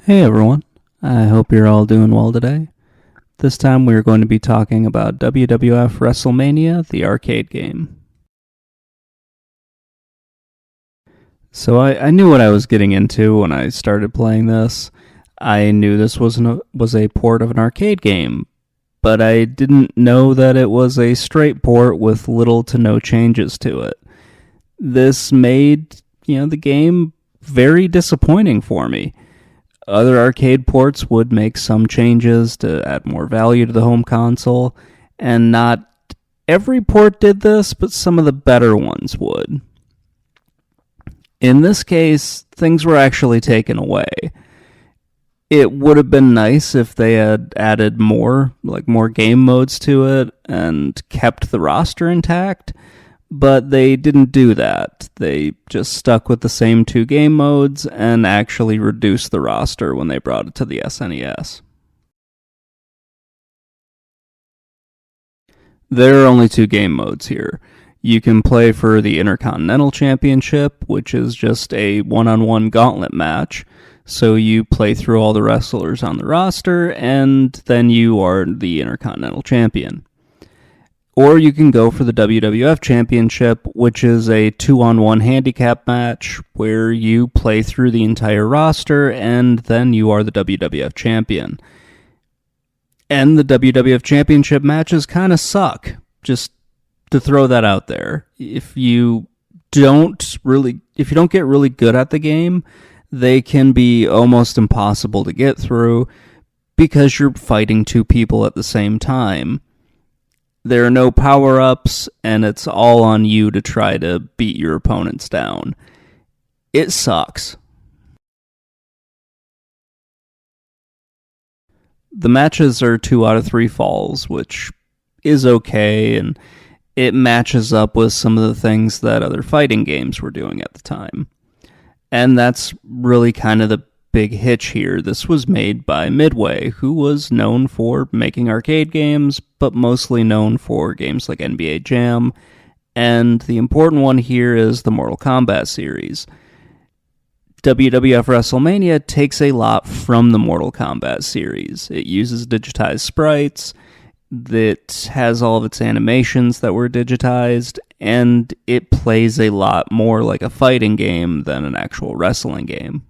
Hey everyone, I hope you're all doing well today. This time we're going to be talking about WWF WrestleMania, the arcade game. So I knew what I was getting into when I started playing this. I knew this was a port of an arcade game, but I didn't know that it was a straight port with little to no changes to it. This made, the game very disappointing for me. Other arcade ports would make some changes to add more value to the home console, and not every port did this, but some of the better ones would. In this case, things were actually taken away. It would have been nice if they had added more game modes to it and kept the roster intact, but they didn't do that. They just stuck with the same two game modes and actually reduced the roster when they brought it to the SNES. There are only two game modes here. You can play for the Intercontinental Championship, which is just a one-on-one gauntlet match. So you play through all the wrestlers on the roster, and then you are the Intercontinental Champion. Or you can go for the WWF Championship, which is a 2-on-1 handicap match where you play through the entire roster and then you are the WWF Champion. And the WWF Championship matches kind of suck, just to throw that out there. If you don't get really good at the game, they can be almost impossible to get through because you're fighting two people at the same time. There are no power-ups, and it's all on you to try to beat your opponents down. It sucks. The matches are 2 out of 3 falls, which is okay, and it matches up with some of the things that other fighting games were doing at the time. And that's really kind of the big hitch here. This was made by Midway, who was known for making arcade games, but mostly known for games like NBA Jam, and the important one here is the Mortal Kombat series. WWF WrestleMania takes a lot from the Mortal Kombat series. It uses digitized sprites, that has all of its animations that were digitized, and it plays a lot more like a fighting game than an actual wrestling game.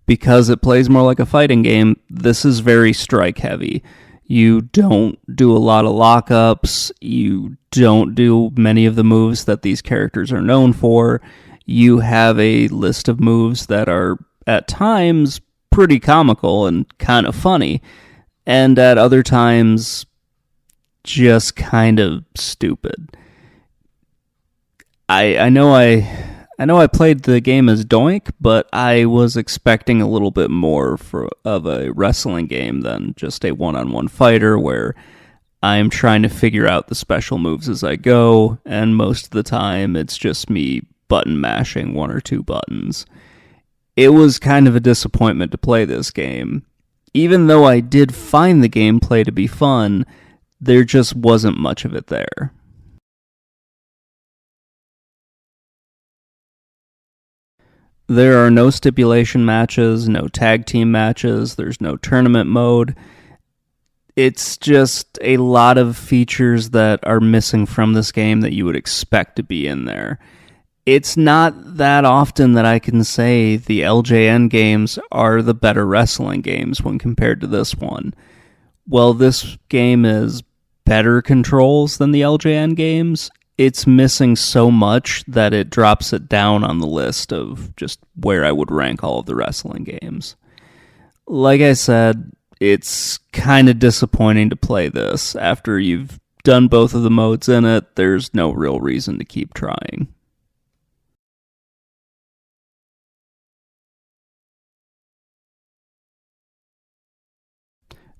Because it plays more like a fighting game, this is very strike heavy. You don't do a lot of lockups, you don't do many of the moves that these characters are known for. You have a list of moves that are, at times, pretty comical and kind of funny, and at other times, just kind of stupid. I know I played the game as Doink, but I was expecting a little bit more of a wrestling game than just a one-on-one fighter where I'm trying to figure out the special moves as I go, and most of the time it's just me button mashing 1 or 2 buttons. It was kind of a disappointment to play this game. Even though I did find the gameplay to be fun, there just wasn't much of it there. There are no stipulation matches, no tag team matches, there's no tournament mode. It's just a lot of features that are missing from this game that you would expect to be in there. It's not that often that I can say the LJN games are the better wrestling games when compared to this one. Well, this game is better controls than the LJN games. It's missing so much that it drops it down on the list of just where I would rank all of the wrestling games. Like I said, it's kind of disappointing to play this. After you've done both of the modes in it, there's no real reason to keep trying.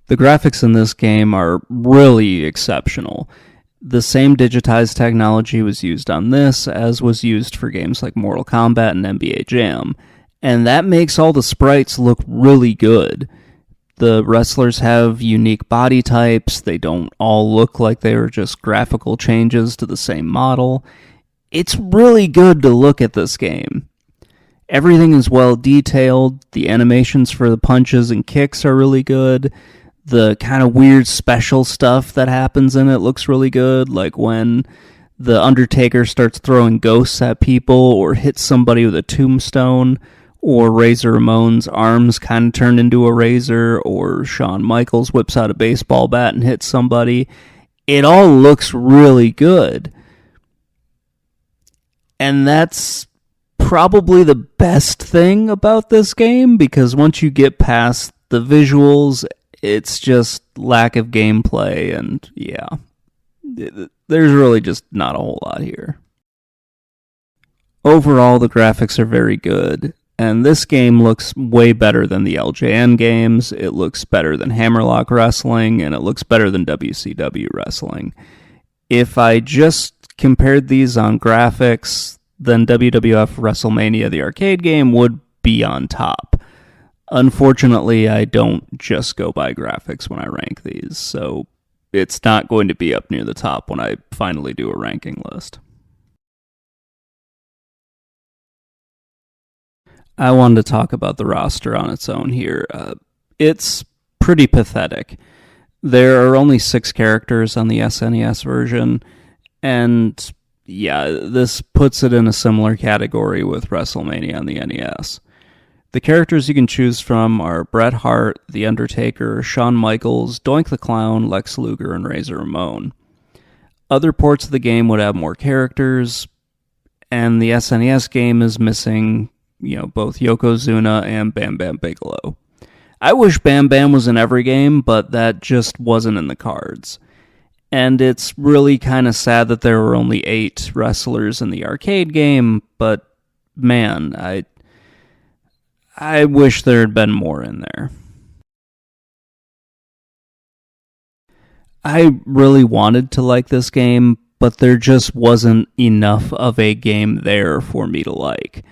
The graphics in this game are really exceptional. The same digitized technology was used on this as was used for games like Mortal Kombat and NBA Jam, and that makes all the sprites look really good. The wrestlers have unique body types, they don't all look like they were just graphical changes to the same model. It's really good to look at this game. Everything is well detailed. The animations for the punches and kicks are really good. The kind of weird special stuff that happens in it looks really good, like when the Undertaker starts throwing ghosts at people or hits somebody with a tombstone, or Razor Ramon's arms kind of turn into a razor, or Shawn Michaels whips out a baseball bat and hits somebody. It all looks really good. And that's probably the best thing about this game, because once you get past the visuals, it's just lack of gameplay, and yeah, there's really just not a whole lot here. Overall, the graphics are very good, and this game looks way better than the LJN games, it looks better than Hammerlock Wrestling, and it looks better than WCW Wrestling. If I just compared these on graphics, then WWF WrestleMania, the arcade game, would be on top. Unfortunately, I don't just go by graphics when I rank these, so it's not going to be up near the top when I finally do a ranking list. I wanted to talk about the roster on its own here. It's pretty pathetic. There are only 6 characters on the SNES version, and yeah, this puts it in a similar category with WrestleMania on the NES. The characters you can choose from are Bret Hart, The Undertaker, Shawn Michaels, Doink the Clown, Lex Luger, and Razor Ramon. Other ports of the game would have more characters, and the SNES game is missing, both Yokozuna and Bam Bam Bigelow. I wish Bam Bam was in every game, but that just wasn't in the cards. And it's really kind of sad that there were only 8 wrestlers in the arcade game, but man, I wish there had been more in there. I really wanted to like this game, but there just wasn't enough of a game there for me to like.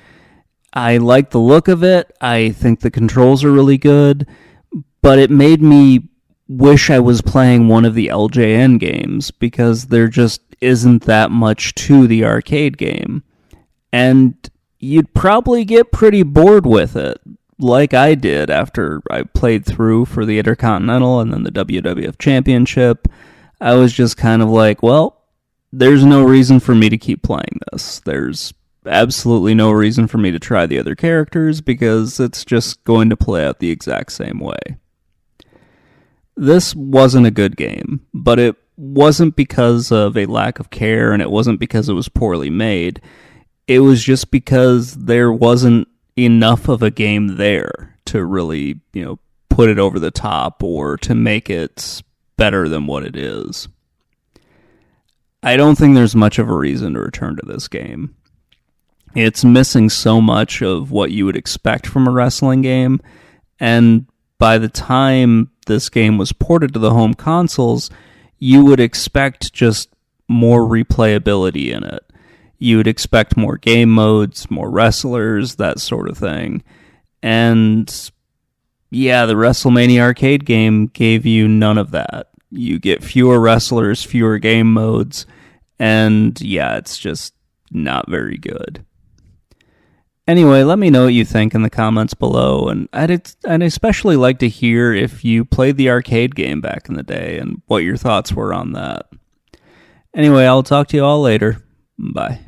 I like the look of it, I think the controls are really good, but it made me wish I was playing one of the LJN games, because there just isn't that much to the arcade game. And you'd probably get pretty bored with it, like I did after I played through for the Intercontinental and then the WWF Championship. I was just kind of like, well, there's no reason for me to keep playing this. There's absolutely no reason for me to try the other characters, because it's just going to play out the exact same way. This wasn't a good game, but it wasn't because of a lack of care, and it wasn't because it was poorly made. It was just because there wasn't enough of a game there to really, put it over the top or to make it better than what it is. I don't think there's much of a reason to return to this game. It's missing so much of what you would expect from a wrestling game, and by the time this game was ported to the home consoles, you would expect just more replayability in it. You would expect more game modes, more wrestlers, that sort of thing. And yeah, the WrestleMania arcade game gave you none of that. You get fewer wrestlers, fewer game modes, and yeah, it's just not very good. Anyway, let me know what you think in the comments below, and I'd especially like to hear if you played the arcade game back in the day and what your thoughts were on that. Anyway, I'll talk to you all later. Bye.